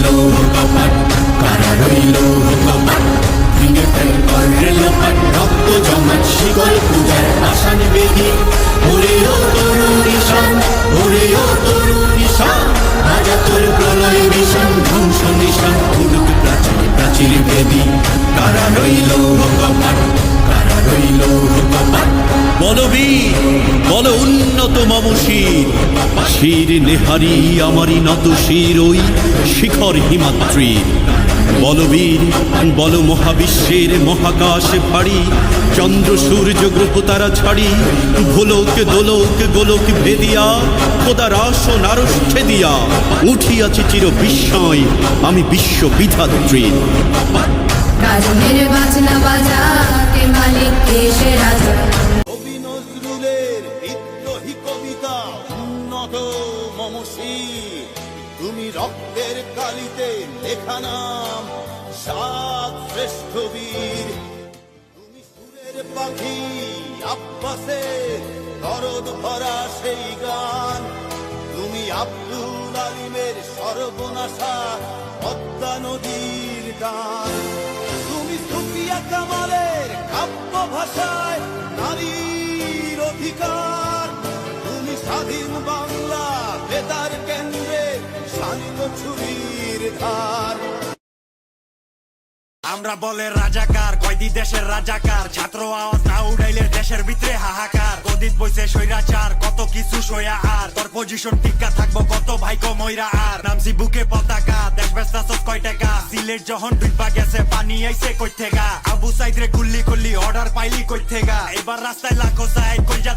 রইল কপাট, কারা রইল কপাট, ভেঙে ফেল করে লোপাট, রক্ত জমাট শিকল পূজার আসান বেদি। ওরে ও তরুণ ঈশান, ওরে ও তরুণ ঈশান, রাজা তোর প্রলয় ভীষণ, ধ্বংস নিশান উড়ুক প্রাচীর প্রাচীর বেদি। কারা রইল কপাট, কারা রইল কপাট। বলবীর বল উন্নত মম শির, শির নেহারি আমারি নত শির ওই শিখর হিমাদ্রির। বলবীর বল মহাবিশ্বের মহাকাশ ফাড়ি, চন্দ্র সূর্য গ্রহ তারা ছাড়ি, ভোলক দোলক গোলক ভেদিয়া, খোদার আসন আরষ্ঠে দিয়া, উঠিয়াছে চির বিস্ময় আমি বিশ্ব বিধাত্রীর। কারণের বাজনা বাজা কে মালিক কে সে রাজা। কবি নজরুলের বিদ্রোহী কবিতা উন্নত মম শির, তুমি রক্তের কালিতে লেখা নাম সাত শ্রেষ্ঠ বীর। তুমি সুরের পাখি আব্বাসের দরদ ভরা সেই গান, তুমি আব্দুল আলিমের সর্বনাশা পদ্মা নদীর গান। তুমি সুফিয়া কামালের কাব্য ভাষায় নারীর অধিকার, তুমি স্বাধীন বাংলা বেতার কেন্দ্রে শানিত ছুরির ধার। আমরা বলে রাজাকার, কয়দি দেশের রাজাকার, ছাত্র আওয়াজ না উড়াইলে দেশের ভিতরে হাহাকার। গদিত বইছে স্বৈরাচার, কত কিছু সইয়া আর, তোর পজিশন টিকা থাকবো কত ভাইকো মইরা আর। নামছি বুকে পতাকা, দেশ বেচতাছস কয় টাকা, সিলেট যখন ডুইবা গেছে পানি আইছে কই থেকা। আবু সাইদ রে গুল্লি করলি অর্ডার পাইলি কই থেকা, এবার রাস্তায় লাখো সাইড কইজা